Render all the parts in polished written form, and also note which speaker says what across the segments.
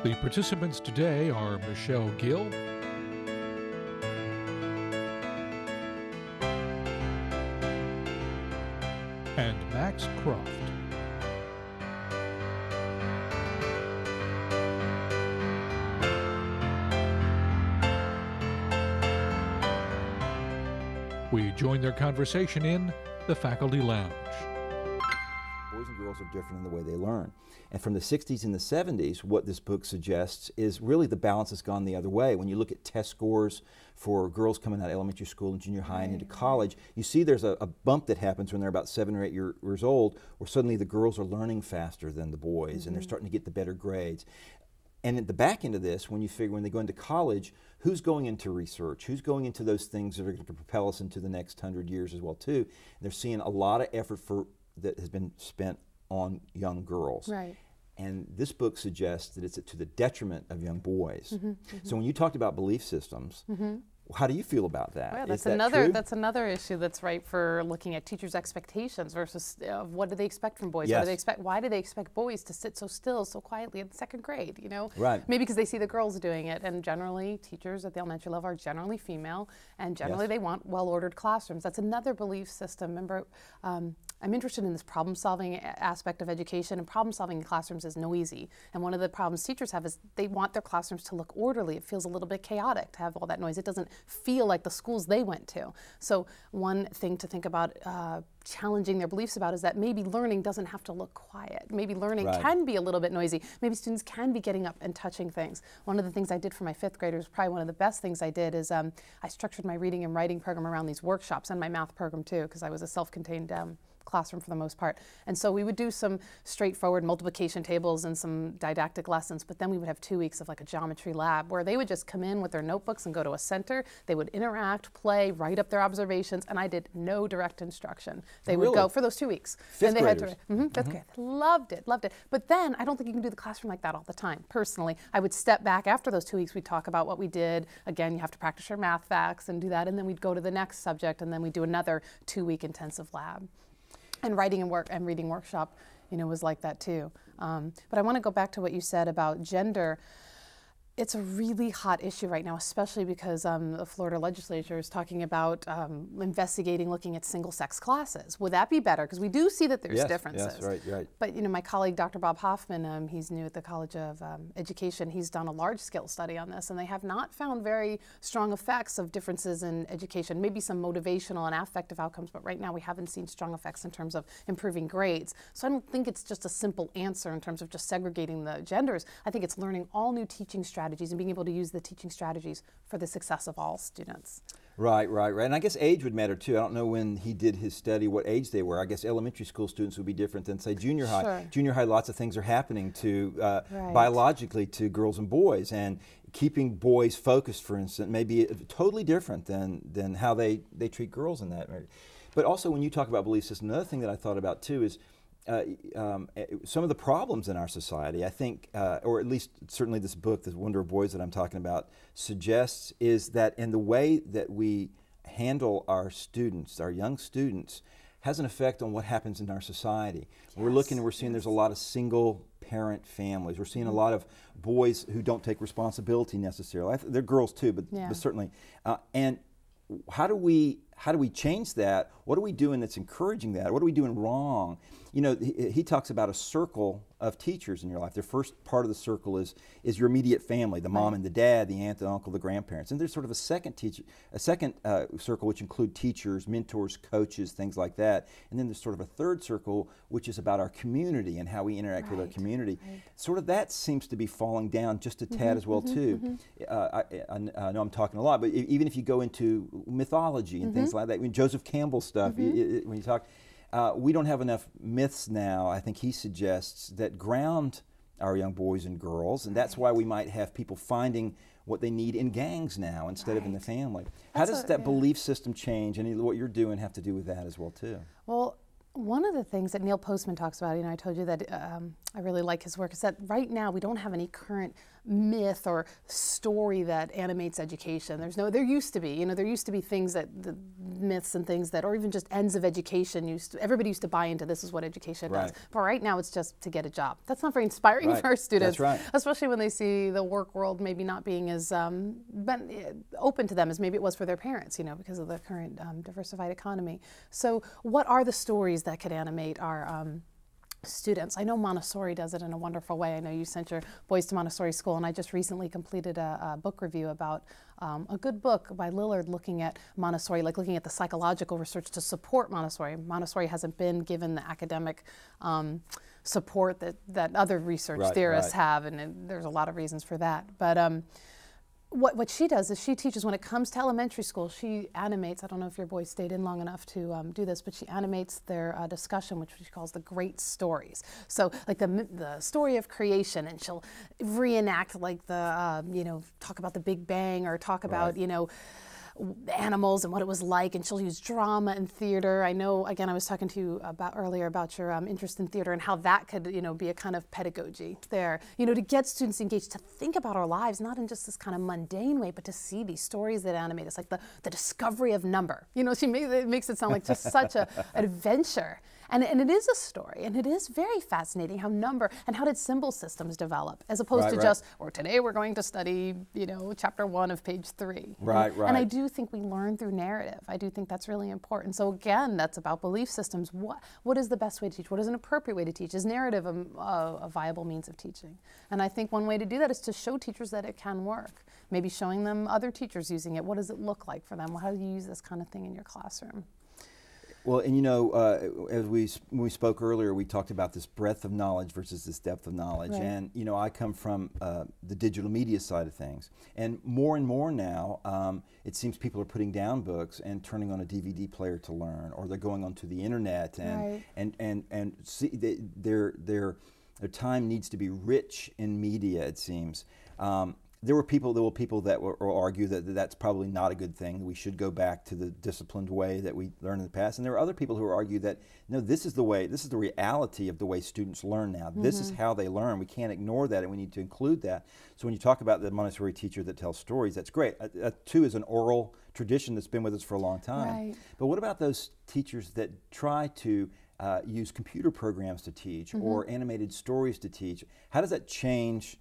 Speaker 1: The participants today are Michele Gill, and Max Croft. We join their conversation in the faculty lounge.
Speaker 2: Boys and girls are different in the way they learn. And from the 60s and the 70s, what this book suggests is really the balance has gone the other way. When you look at test scores for girls coming out of elementary school and junior high and into college, you see there's a bump that happens when they're about 7 or 8 years old, where suddenly the girls are learning faster than the boys, and they're starting to get the better grades. And at the back end of this, when you figure when they go into college, who's going into research? Who's going into those things that are going to propel us into the next 100 years as well, too? And they're seeing a lot of effort that has been spent on young girls.
Speaker 3: Right.
Speaker 2: And this book suggests that it's to the detriment of young boys. So when you talked about belief systems, how do you feel about that?
Speaker 3: Well,
Speaker 2: that's
Speaker 3: that's another issue that's ripe for looking at teachers' expectations versus what do they expect from boys?
Speaker 2: Yes.
Speaker 3: What do they expect? Why do they expect boys to sit so still, so quietly in second grade? You know,
Speaker 2: right?
Speaker 3: Maybe because they see the girls doing it, and generally teachers at the elementary level are generally female, and generally they want well-ordered classrooms. That's another belief system. Remember, I'm interested in this problem-solving aspect of education, and problem-solving in classrooms is no easy. And one of the problems teachers have is they want their classrooms to look orderly. It feels a little bit chaotic to have all that noise. It doesn't feel like the schools they went to. So one thing to think about challenging their beliefs about is that maybe learning doesn't have to look quiet. Maybe learning can be a little bit noisy. Maybe students can be getting up and touching things. One of the things I did for my 5th graders, probably one of the best things I did, is I structured my reading and writing program around these workshops, and my math program too, because I was a self-contained classroom for the most part. And so we would do some straightforward multiplication tables and some didactic lessons, but then we would have 2 weeks of like a geometry lab where they would just come in with their notebooks and go to a center. They would interact, play, write up their observations, and I did no direct instruction. They would go for those 2 weeks.
Speaker 2: Fifth
Speaker 3: and they
Speaker 2: graders.
Speaker 3: Had to, 5th grade. Loved it, loved it. But then I don't think you can do the classroom like that all the time. Personally, I would step back after those 2 weeks. We'd talk about what we did. Again, you have to practice your math facts and do that, and then we'd go to the next subject, and then we'd do another 2-week intensive lab. And writing and reading workshop, you know, was like that too. But I want to go back to what you said about gender. It's a really hot issue right now, especially because the Florida legislature is talking about investigating looking at single-sex classes. Would that be better? Because we do see that there's differences.
Speaker 2: Yes, right.
Speaker 3: But you know, my colleague, Dr. Bob Hoffman, he's new at the College of Education. He's done a large-scale study on this, and they have not found very strong effects of differences in education. Maybe some motivational and affective outcomes, but right now we haven't seen strong effects in terms of improving grades. So I don't think it's just a simple answer in terms of just segregating the genders. I think it's learning all new teaching strategies and being able to use the teaching strategies for the success of all students.
Speaker 2: Right. And I guess age would matter too. I don't know when he did his study what age they were. I guess elementary school students would be different than say junior high.
Speaker 3: Sure.
Speaker 2: Junior high, lots of things are happening to biologically to girls and boys, and keeping boys focused, for instance, may be totally different than how they treat girls in that. But also when you talk about belief system, another thing that I thought about too is some of the problems in our society, I think, or at least certainly this book, The Wonder of Boys that I'm talking about, suggests is that in the way that we handle our students, our young students, has an effect on what happens in our society. We're looking and we're seeing there's a lot of single parent families. We're seeing a lot of boys who don't take responsibility necessarily. They're girls too, but certainly. And how do we change that? What are we doing that's encouraging that? What are we doing wrong? You know, he talks about a circle of teachers in your life. The first part of the circle is your immediate family, the mom and the dad, the aunt, the uncle, the grandparents. And there's sort of a second circle which include teachers, mentors, coaches, things like that. And then there's sort of a third circle which is about our community and how we interact with our community. Sort of that seems to be falling down just a tad as well too. I know I'm talking a lot, but even if you go into mythology and things like that, I mean, Joseph Campbell stuff, when you talk, we don't have enough myths now, I think he suggests, that ground our young boys and girls, and that's why we might have people finding what they need in gangs now instead of in the family. How does that belief system change, and what you're doing have to do with that as well too?
Speaker 3: Well, One of the things that Neil Postman talks about, I told you that I really like his work, is that right now we don't have any current myth or story that animates education. There used to be, there used to be things that, the myths and things that, or even just ends of education everybody used to buy into this is what education does. But right now it's just to get a job. That's not very inspiring for our students.
Speaker 2: That's right.
Speaker 3: Especially when they see the work world maybe not being as open to them as maybe it was for their parents, because of the current diversified economy. So what are the stories that could animate our students? I know Montessori does it in a wonderful way. I know you sent your boys to Montessori school, and I just recently completed a book review about a good book by Lillard looking at Montessori, like looking at the psychological research to support Montessori. Montessori hasn't been given the academic support that other research theorists have, and there's a lot of reasons for that. But what she does is she teaches, when it comes to elementary school, she animates, I don't know if your boys stayed in long enough to do this, but she animates their discussion, which she calls the great stories. So like the story of creation, and she'll reenact like the, talk about the Big Bang, or talk about, animals and what it was like, and she'll use drama and theater. I know, again, I was talking to you earlier about your interest in theater and how that could, be a kind of pedagogy there, to get students engaged, to think about our lives, not in just this kind of mundane way, but to see these stories that animate us, like the discovery of number. She makes it sound like just such an adventure. And it is a story, and it is very fascinating how number and how did symbol systems develop, as opposed to just, or today we're going to study, chapter 1 of page 3.
Speaker 2: Right.
Speaker 3: And I do think we learn through narrative. I do think that's really important. So again, that's about belief systems. What is the best way to teach? What is an appropriate way to teach? Is narrative a viable means of teaching? And I think one way to do that is to show teachers that it can work. Maybe showing them other teachers using it. What does it look like for them? How do you use this kind of thing in your classroom?
Speaker 2: Well, and as when we spoke earlier, we talked about this breadth of knowledge versus this depth of knowledge.
Speaker 3: Right.
Speaker 2: And, I come from the digital media side of things. And more now, it seems people are putting down books and turning on a DVD player to learn, or they're going onto the internet and see their time needs to be rich in media, it seems. There were people that will argue that that's probably not a good thing. We should go back to the disciplined way that we learned in the past. And there are other people who argue that, no, this is the reality of the way students learn now. This is how they learn. We can't ignore that, and we need to include that. So when you talk about the Montessori teacher that tells stories, that's great. That too is an oral tradition that's been with us for a long time.
Speaker 3: Right.
Speaker 2: But what about those teachers that try to use computer programs to teach, or animated stories to teach? How does that change?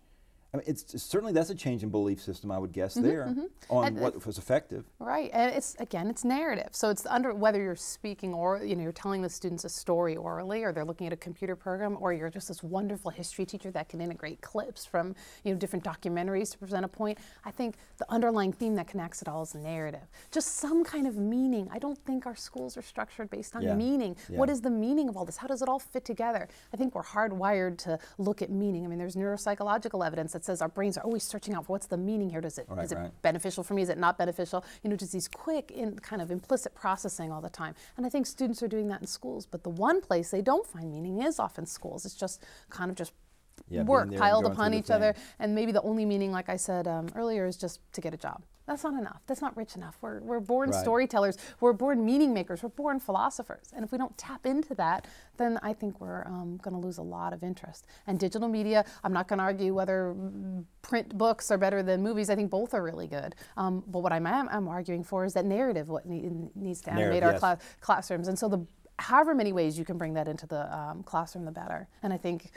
Speaker 2: I mean, certainly that's a change in belief system, I would guess, on what was effective.
Speaker 3: Right, and it's narrative. So it's whether you're speaking or you're telling the students a story orally, or they're looking at a computer program, or you're just this wonderful history teacher that can integrate clips from different documentaries to present a point. I think the underlying theme that connects it all is narrative, just some kind of meaning. I don't think our schools are structured based on meaning. Yeah. What is the meaning of all this? How does it all fit together? I think we're hardwired to look at meaning. I mean, there's neuropsychological evidence that says our brains are always searching out for what's the meaning here. Is it beneficial for me? Is it not beneficial? Just these quick kind of implicit processing all the time. And I think students are doing that in schools. But the one place they don't find meaning is often schools. It's just kind of work piled upon each other. And maybe the only meaning, like I said earlier, is just to get a job. That's not enough. That's not rich enough. We're born storytellers. We're born meaning makers. We're born philosophers. And if we don't tap into that, then I think we're going to lose a lot of interest. And digital media, I'm not going to argue whether print books are better than movies. I think both are really good. But what I'm arguing for is that narrative, what needs to animate our classrooms. And so however many ways you can bring that into the classroom, the better. And I think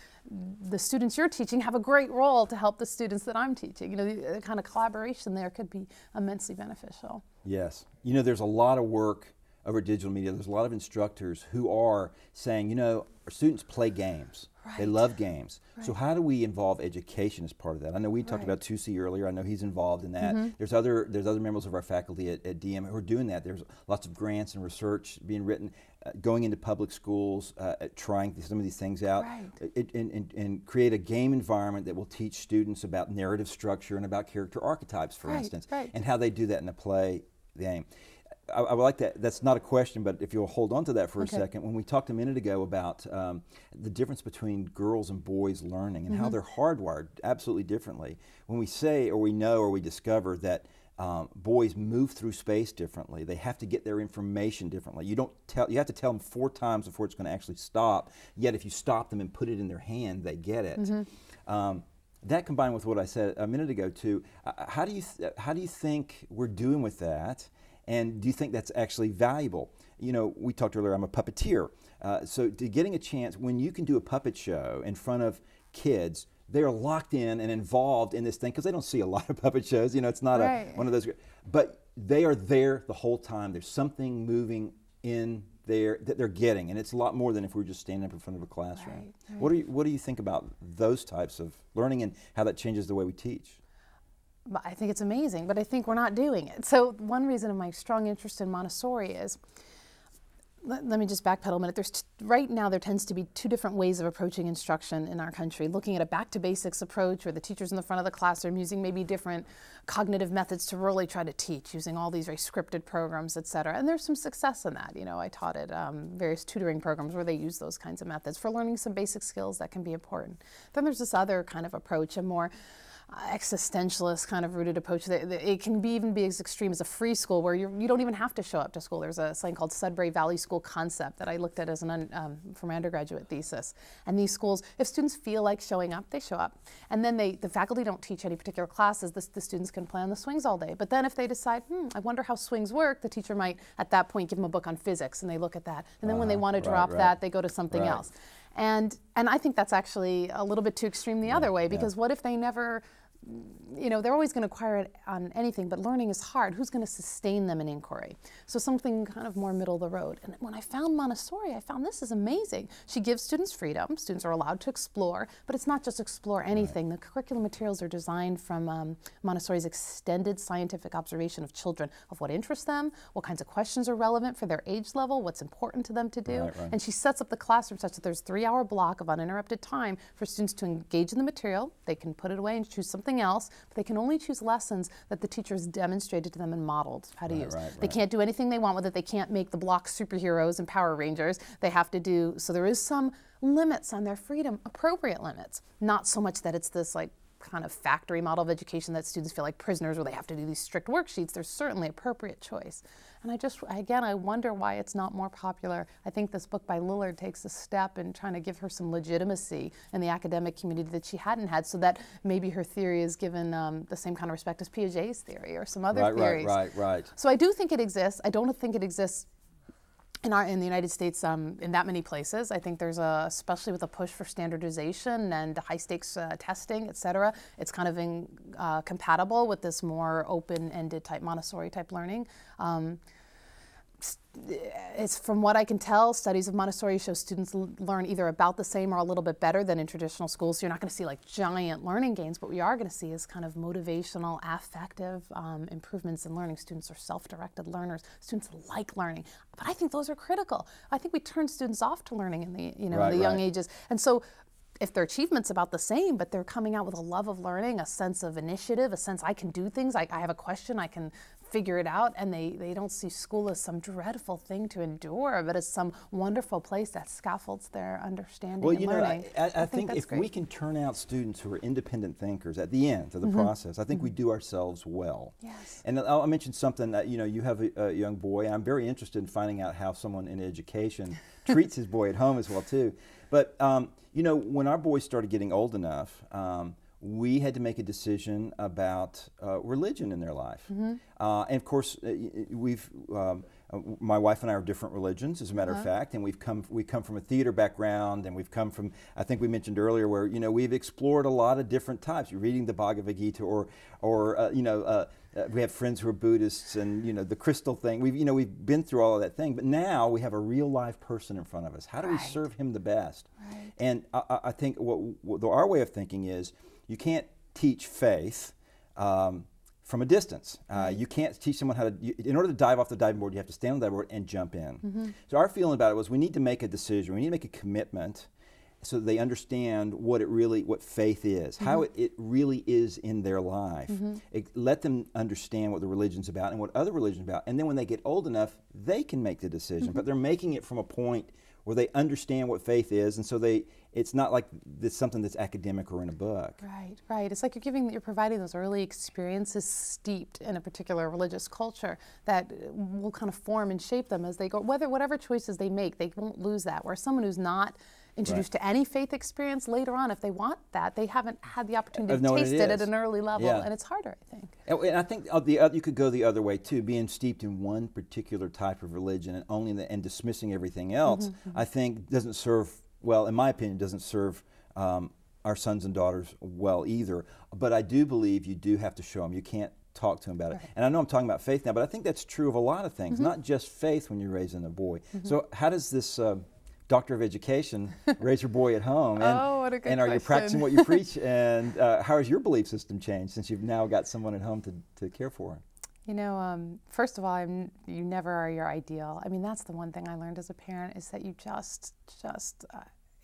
Speaker 3: the students you're teaching have a great role to help the students that I'm teaching. The kind of collaboration there could be immensely beneficial.
Speaker 2: Yes. There's a lot of work over digital media. There's a lot of instructors who are saying, our students play games. Right. They love games. Right. So how do we involve education as part of that? I know we talked about Tusi earlier. I know he's involved in that. There's other members of our faculty at DM who are doing that. There's lots of grants and research being written, going into public schools, trying some of these things out, and create a game environment that will teach students about narrative structure and about character archetypes, for instance, and how they do that in a play game. I would like that. That's not a question, but if you'll hold on to that for a second. When we talked a minute ago about the difference between girls and boys learning and how they're hardwired absolutely differently, when we say or we know or we discover that boys move through space differently. They have to get their information differently. You have to tell them 4 times before it's going to actually stop. Yet if you stop them and put it in their hand, they get it. That combined with what I said a minute ago too, how do you think we're doing with that? And do you think that's actually valuable? You know, we talked earlier, I'm a puppeteer. So getting a chance, when you can do a puppet show in front of kids, they are locked in and involved in this thing because they don't see a lot of puppet shows. You know, it's not one of those. But they are there the whole time. There's something moving in there that they're getting, and it's a lot more than if we were just standing up in front of a classroom. What do you think about those types of learning and how that changes the way we teach?
Speaker 3: I think it's amazing, but I think we're not doing it. So one reason of my strong interest in Montessori is, let me just backpedal a minute. Right now there tends to be 2 different ways of approaching instruction in our country. Looking at a back to basics approach where the teacher's in the front of the classroom using maybe different cognitive methods to really try to teach, using all these very scripted programs, et cetera. And there's some success in that. You know, I taught at various tutoring programs where they use those kinds of methods for learning some basic skills that can be important. Then there's this other kind of approach, a more existentialist kind of rooted approach. It can even be as extreme as a free school where you don't even have to show up to school. There's something called Sudbury Valley School concept that I looked at as for my undergraduate thesis. And these schools, if students feel like showing up, they show up. And then the faculty don't teach any particular classes. The students can play on the swings all day. But then if they decide, I wonder how swings work, the teacher might at that point give them a book on physics and they look at that. And then when they want to drop that, they go to something else. And I think that's actually a little bit too extreme the other way, because what if they never, you know, they're always going to acquire it on anything, but learning is hard. Who's going to sustain them in inquiry? So something kind of more middle of the road. And when I found Montessori, I found this is amazing. She gives students freedom. Students are allowed to explore, but it's not just explore anything. The curriculum materials are designed from Montessori's extended scientific observation of children, of what interests them, what kinds of questions are relevant for their age level, what's important to them to do. And she sets up the classroom such that there's a 3-hour block of uninterrupted time for students to engage in the material. They can put it away and choose something else, but they can only choose lessons that the teachers demonstrated to them and modeled how to use. They can't do anything they want with it. They can't make the blocks superheroes and Power Rangers. They have to do, so there is some limits on their freedom, appropriate limits. Not so much that it's this like kind of factory model of education that students feel like prisoners where they have to do these strict worksheets. There's certainly appropriate choice. And I wonder why it's not more popular. I think this book by Lillard takes a step in trying to give her some legitimacy in the academic community that she hadn't had, so that maybe her theory is given the same kind of respect as Piaget's theory or some other theories. Right. So I do think it exists. I don't think it exists in the United States in that many places. I think there's especially with a push for standardization and high stakes testing, et cetera, it's kind of compatible with this more open-ended type Montessori type learning. It's from what I can tell, studies of Montessori show students learn either about the same or a little bit better than in traditional schools. So you're not going to see like giant learning gains, but what you are going to see is kind of motivational, affective improvements in learning. Students are self-directed learners. Students like learning, but I think those are critical. I think we turn students off to learning in the young ages, and so if their achievement's about the same, but they're coming out with a love of learning, a sense of initiative, a sense I can do things, I have a question, I can figure it out, and they don't see school as some dreadful thing to endure, but as some wonderful place that scaffolds their understanding and learning.
Speaker 2: I think if we can turn out students who are independent thinkers at the end of the process, I think we do ourselves well.
Speaker 3: Yes.
Speaker 2: And I'll mention something that, you have a young boy. I'm very interested in finding out how someone in education treats his boy at home as well too. But when our boys started getting old enough, we had to make a decision about religion in their life. And of course, my wife and I are different religions, as a matter of fact, and we come from a theater background, and we've come from, I think we mentioned earlier, where we've explored a lot of different types. You're reading the Bhagavad Gita, or we have friends who are Buddhists, and the crystal thing. We've been through all of that thing, but now we have a real live person in front of us. How do we serve him the best? And I think our way of thinking is, you can't teach faith from a distance. You can't teach someone how to, in order to dive off the diving board, you have to stand on the diving board and jump in. So our feeling about it was we need to make a decision, we need to make a commitment so that they understand what faith is, how it really is in their life. Let them understand what the religion's about and what other religion's about, and then when they get old enough, they can make the decision, but they're making it from a point where they understand what faith is, and so it's not like this something that's academic or in a book.
Speaker 3: Right, right. It's like you're providing those early experiences steeped in a particular religious culture that will kind of form and shape them as they go. Whatever choices they make, they won't lose that. Where someone who's not introduced to any faith experience later on, if they want that, they haven't had the opportunity to taste it at an early level, and it's harder, I think.
Speaker 2: And I think you could go the other way too, being steeped in one particular type of religion and dismissing everything else. I think doesn't serve, well, in my opinion, doesn't serve our sons and daughters well either. But I do believe you do have to show them. You can't talk to them about it. And I know I'm talking about faith now, but I think that's true of a lot of things, not just faith when you're raising a boy. So how does this Doctor of Education raise your boy at home? And,
Speaker 3: what a good
Speaker 2: and are
Speaker 3: question.
Speaker 2: you practicing what you preach? And how has your belief system changed since you've now got someone at home to care for him?
Speaker 3: You know, first of all, you never are your ideal. I mean, that's the one thing I learned as a parent, is that you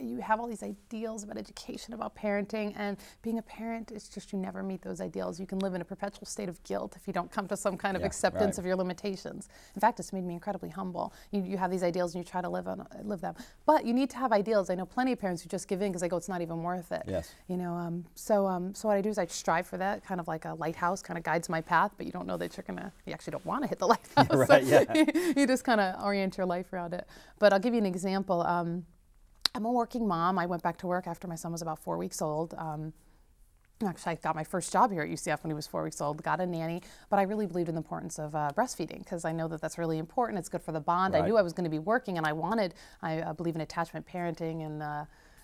Speaker 3: you have all these ideals about education, about parenting, and being a parent, it's just you never meet those ideals. You can live in a perpetual state of guilt if you don't come to some kind of acceptance of your limitations. In fact, it's made me incredibly humble. You have these ideals and you try to live them. But you need to have ideals. I know plenty of parents who just give in because they go, it's not even worth it.
Speaker 2: Yes.
Speaker 3: You know, so what I do is I strive for that, kind of like a lighthouse, kind of guides my path, but you don't know that you actually don't want to hit the lighthouse.
Speaker 2: Right, yeah.
Speaker 3: You just kind of orient your life around it. But I'll give you an example. I'm a working mom. I went back to work after my son was about 4 weeks old. Actually, I got my first job here at UCF when he was 4 weeks old, got a nanny, but I really believed in the importance of breastfeeding because I know that that's really important. It's good for the bond. I knew I was going to be working, and I believe in attachment parenting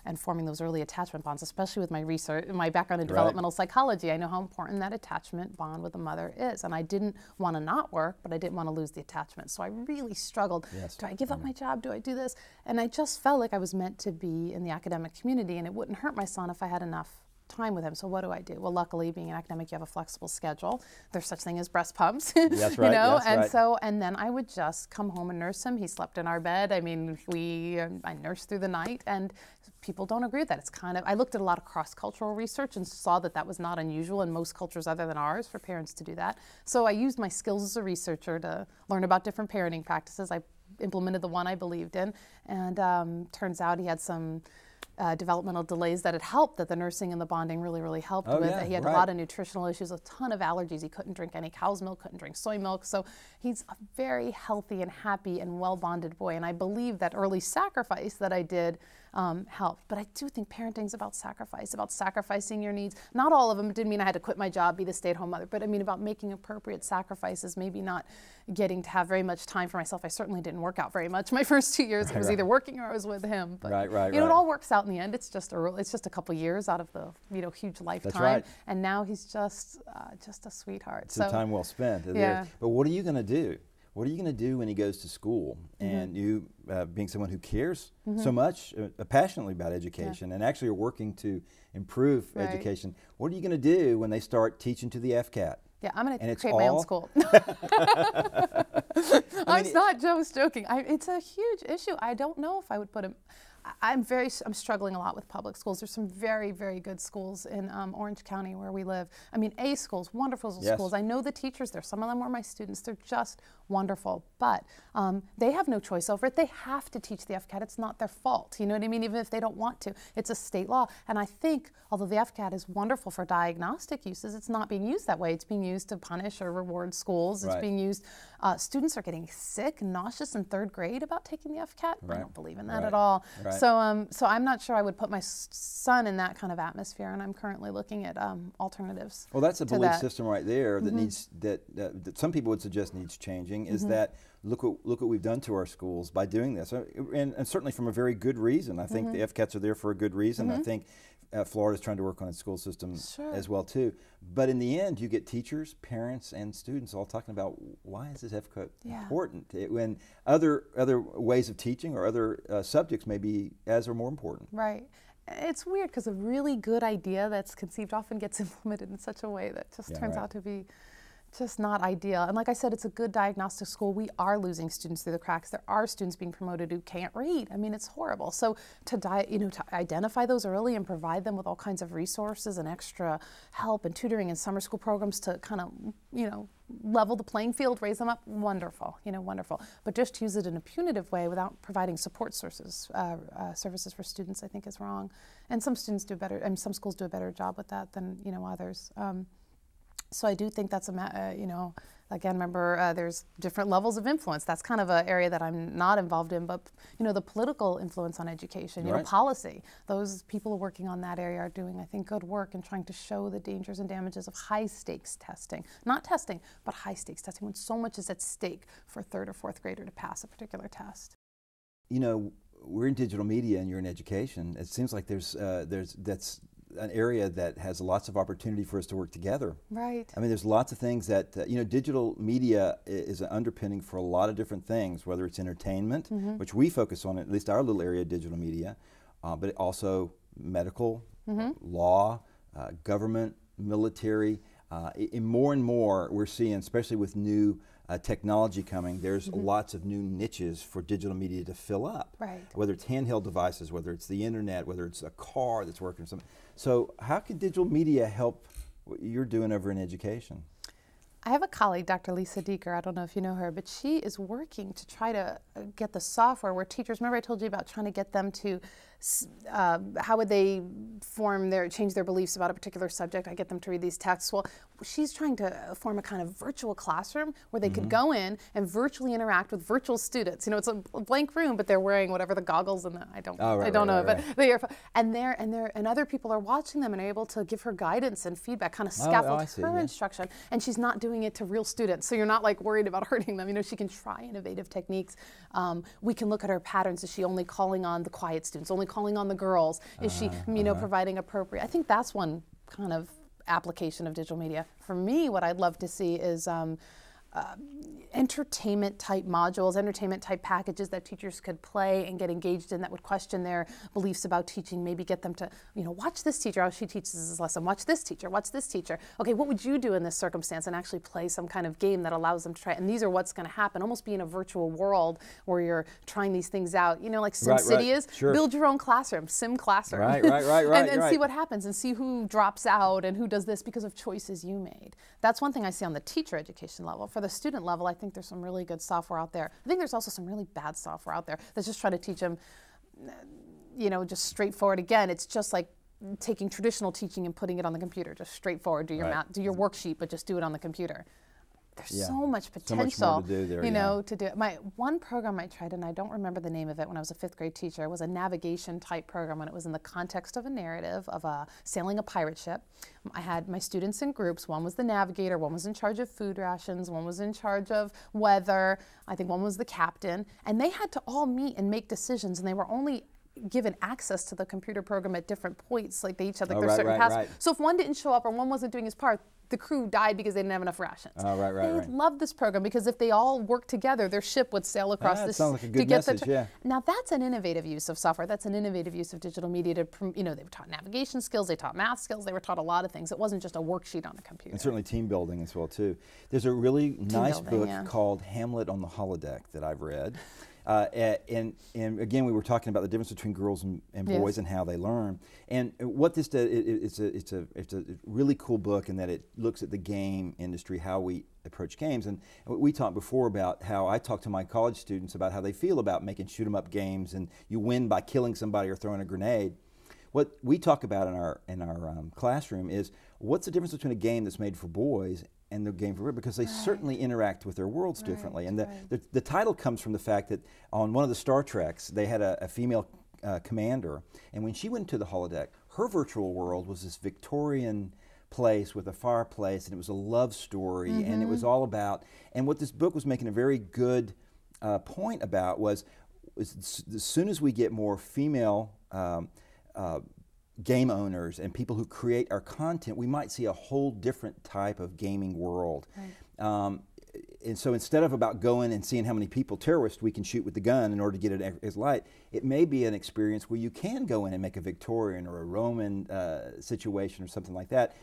Speaker 3: and forming those early attachment bonds, especially with my research, my background in developmental psychology. I know how important that attachment bond with the mother is, and I didn't want to not work, but I didn't want to lose the attachment. So I really struggled. Do I give up my job? Do I do this? And I just felt like I was meant to be in the academic community, and it wouldn't hurt my son if I had enough time with him. So what do I do? Well, luckily, being an academic, you have a flexible schedule. There's such thing as breast pumps.
Speaker 2: That's right.
Speaker 3: You know,
Speaker 2: that's right.
Speaker 3: And then I would just come home and nurse him. He slept in our bed. I mean, I nursed through the night, and people don't agree with that. It's kind of, I looked at a lot of cross-cultural research and saw that that was not unusual in most cultures other than ours for parents to do that. So I used my skills as a researcher to learn about different parenting practices. I implemented the one I believed in, and turns out he had some developmental delays that had helped, that the nursing and the bonding really helped with. He had a lot of nutritional issues, a ton of allergies. He couldn't drink any cow's milk, couldn't drink soy milk. So he's a very healthy and happy and well-bonded boy. And I believe that early sacrifice that I did helped. But I do think parenting's about sacrifice, about sacrificing your needs. Not all of them. It didn't mean I had to quit my job, be the stay-at-home mother, but I mean about making appropriate sacrifices, maybe not getting to have very much time for myself. I certainly didn't work out very much my first 2 years. I was either working or I was with him. But you know, it all works out in the end. It's just a couple years out of the huge lifetime.
Speaker 2: That's right.
Speaker 3: And now he's just a sweetheart.
Speaker 2: It's a time well spent.
Speaker 3: Yeah.
Speaker 2: But what are you going to do? What are you going to do when he goes to school? And you, being someone who cares so much, passionately about education, and actually are working to improve education, what are you going to do when they start teaching to the FCAT?
Speaker 3: Yeah, I'm going to create my own school. I'm not just joking. It's a huge issue. I don't know if I would put him. I'm struggling a lot with public schools. There's some very good schools in Orange County where we live. I mean, A schools, wonderful schools. I know the teachers there. Some of them were my students. They're just wonderful. But they have no choice over it. They have to teach the FCAT. It's not their fault. You know what I mean? Even if they don't want to. It's a state law. And I think, although the FCAT is wonderful for diagnostic uses, it's not being used that way. It's being used to punish or reward schools. It's being used. Students are getting sick, nauseous in 3rd grade about taking the FCAT. I don't believe in that at all. So I'm not sure I would put my son in that kind of atmosphere, and I'm currently looking at alternatives.
Speaker 2: Well, that's a belief system right there that needs that some people would suggest needs changing. Is that look what we've done to our schools by doing this, and certainly from a very good reason. I think the FCATs are there for a good reason. I think Florida's trying to work on its school system as well too. But in the end, you get teachers, parents, and students all talking about why is this FCAT important when other ways of teaching or other subjects may be as or more important.
Speaker 3: Right. It's weird because a really good idea that's conceived often gets implemented in such a way that just turns out to be just not ideal. And like I said, it's a good diagnostic school. We are losing students through the cracks. There are students being promoted who can't read. I mean, it's horrible. So to identify those early and provide them with all kinds of resources and extra help and tutoring and summer school programs to kind of, level the playing field, raise them up, wonderful, wonderful. But just use it in a punitive way without providing support services for students, I think is wrong. And some students do better, and some schools do a better job with that than, others. So I do think that's again, remember, there's different levels of influence. That's kind of an area that I'm not involved in, but, the political influence on education, policy. Those people working on that area are doing, I think, good work in trying to show the dangers and damages of high-stakes testing. Not testing, but high-stakes testing, when so much is at stake for a third or fourth grader to pass a particular test.
Speaker 2: We're in digital media and you're in education. It seems like that's an area that has lots of opportunity for us to work together.
Speaker 3: Right.
Speaker 2: I mean, there's lots of things that, digital media is an underpinning for a lot of different things, whether it's entertainment, which we focus on, at least our little area of digital media, but also medical, law, government, military. And more we're seeing, especially with new technology coming, there's lots of new niches for digital media to fill up.
Speaker 3: Right.
Speaker 2: Whether it's handheld devices, whether it's the internet, whether it's a car that's working or something. So how can digital media help what you're doing over in education?
Speaker 3: I have a colleague, Dr. Lisa Deeker, I don't know if you know her, but she is working to try to get the software where teachers, remember I told you about trying to get them to, how would they change their beliefs about a particular subject? I get them to read these texts. Well, she's trying to form a kind of virtual classroom where they could go in and virtually interact with virtual students. It's a blank room, but they're wearing whatever the goggles and I don't know, but they are, and other people are watching them and are able to give her guidance and feedback, kind of scaffold her instruction, and she's not doing it to real students, so you're not like worried about hurting them. She can try innovative techniques. We can look at her patterns. Is she only calling on the quiet students, only calling on the girls? Is she, providing appropriate? I think that's one kind of application of digital media. For me, what I'd love to see is entertainment type modules, entertainment type packages that teachers could play and get engaged in that would question their beliefs about teaching, maybe get them to, watch this teacher, how she teaches this lesson, watch this teacher, watch this teacher. Okay, what would you do in this circumstance? And actually play some kind of game that allows them to try, and these are what's going to happen, almost be in a virtual world where you're trying these things out, like SimCity is. Sure. Build your own classroom, sim classroom.
Speaker 2: Right.
Speaker 3: and see what happens and see who drops out and who does this because of choices you made. That's one thing I see on the teacher education level. For the student level, I think there's some really good software out there. I think there's also some really bad software out there that's just trying to teach them, just straightforward. Again, it's just like taking traditional teaching and putting it on the computer, just straightforward. Do your math, do your worksheet, but just do it on the computer. There's so much potential,
Speaker 2: so much more to do there,
Speaker 3: to do it. My one program I tried, and I don't remember the name of it when I was a 5th grade teacher, was a navigation type program, and it was in the context of a narrative of sailing a pirate ship. I had my students in groups. One was the navigator, one was in charge of food rations, one was in charge of weather, I think one was the captain, and they had to all meet and make decisions, and they were only given access to the computer program at different points, like they each had their certain tasks. So if one didn't show up or one wasn't doing his part, the crew died because they didn't have enough rations. They loved this program because if they all worked together, their ship would sail across the
Speaker 2: sounds like a good message,
Speaker 3: Now that's an innovative use of software. That's an innovative use of digital media to, they were taught navigation skills, they taught math skills, they were taught a lot of things. It wasn't just a worksheet on a computer.
Speaker 2: And certainly team building as well too. There's a really nice book called Hamlet on the Holodeck that I've read. And again, we were talking about the difference between girls and boys and how they learn. And what this does, it's a really cool book in that it looks at the game industry, how we approach games. And we talked before about how I talk to my college students about how they feel about making shoot-'em-up games and you win by killing somebody or throwing a grenade. What we talk about in our classroom is what's the difference between a game that's made for boys and the game for girls, because they certainly interact with their worlds differently. And the title comes from the fact that on one of the Star Treks, they had a female commander, and when she went to the holodeck, her virtual world was this Victorian place with a fireplace, and it was a love story, and it was all about, and what this book was making a very good point about was as soon as we get more female game owners and people who create our content, we might see a whole different type of gaming world. And so instead of about going and seeing how many people, terrorists, we can shoot with the gun in order to get it as light, it may be an experience where you can go in and make a Victorian or a Roman situation or something like that.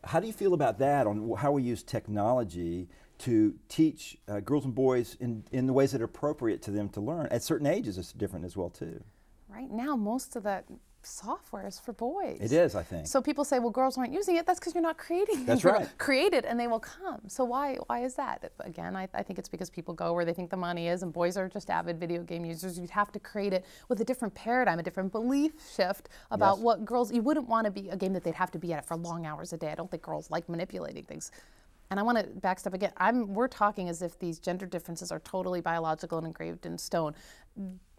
Speaker 2: how do you feel about that, on how we use technology to teach girls and boys in the ways that are appropriate to them to learn? At certain ages, it's different as well, too.
Speaker 3: Right now, most of that software is for boys.
Speaker 2: It is, I think.
Speaker 3: So people say, well, girls aren't using it. That's because you're not creating it.
Speaker 2: That's right.
Speaker 3: Create it and they will come. So why is that? Again, I think it's because people go where they think the money is, and boys are just avid video game users. You'd have to create it with a different paradigm, a different belief shift about what girls, you wouldn't want to be a game that they'd have to be at it for long hours a day. I don't think girls like manipulating things. And I want to backstep again. We're talking as if these gender differences are totally biological and engraved in stone.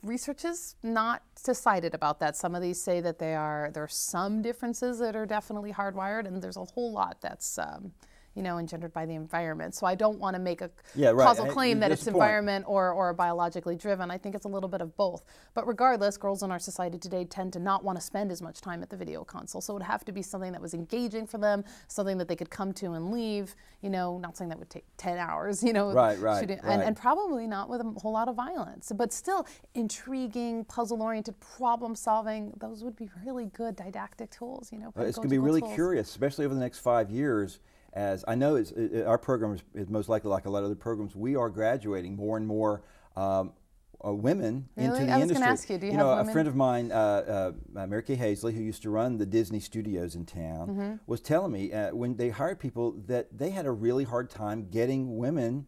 Speaker 3: Research is not decided about that. Some of these say that there are some differences that are definitely hardwired, and there's a whole lot that's engendered by the environment. So I don't want to make a causal claim that it's environment or biologically driven. I think it's a little bit of both. But regardless, girls in our society today tend to not want to spend as much time at the video console. So it would have to be something that was engaging for them, something that they could come to and leave. Not something that would take 10 hours.
Speaker 2: Right.
Speaker 3: And probably not with a whole lot of violence. But still, intriguing, puzzle-oriented, problem-solving. Those would be really good didactic tools.
Speaker 2: It's going to be really curious, especially over the next 5 years. As I know, our program is most likely like a lot of other programs. We are graduating more and more women into the industry.
Speaker 3: I was going to ask you, do you have women?
Speaker 2: A friend of mine, Mary Kay Hazley, who used to run the Disney studios in town, was telling me when they hired people that they had a really hard time getting women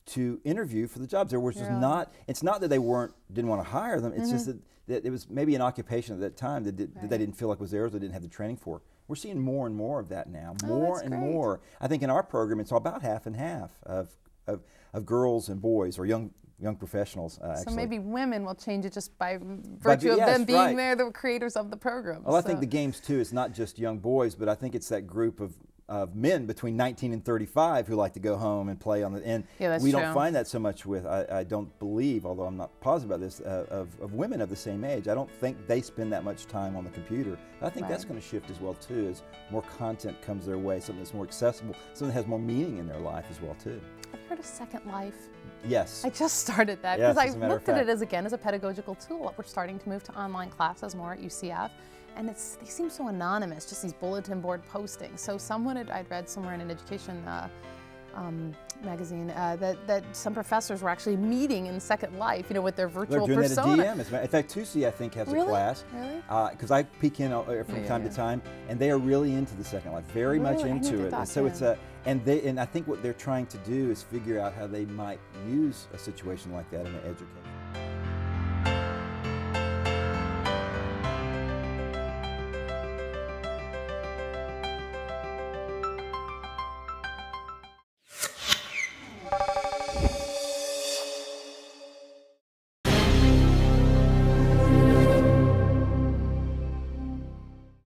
Speaker 2: to interview for the jobs. There was just not. It's not that they didn't want to hire them. It's just that it was maybe an occupation at that time that they didn't feel like was theirs, or they didn't have the training for. We're seeing more and more of that now, more and more. I think in our program it's about half and half of girls and boys, or young professionals.
Speaker 3: So maybe women will change it just by virtue of them being there, the creators of the program.
Speaker 2: Well, I think the games too, it's not just young boys, but I think it's that group of men between 19 and 35 who like to go home and play on the, and we don't find that so much with, I don't believe, although I'm not positive about this, of women of the same age. I don't think they spend that much time on the computer. I think that's going to shift as well too, as more content comes their way, something that's more accessible, something that has more meaning in their life as well too.
Speaker 3: Have you heard of Second Life?
Speaker 2: Yes.
Speaker 3: I just started that because I looked at it as a pedagogical tool. We're starting to move to online classes more at UCF. And they seem so anonymous, just these bulletin board postings. So I'd read somewhere in an education magazine that some professors were actually meeting in Second Life, with their virtual persona.
Speaker 2: They're doing that at DM. In fact, Tuesday, I think, has a class. Really? Because I peek in from time to time, and they are really into the Second Life, very much into it. And so it's and I think what they're trying to do is figure out how they might use a situation like that in their education.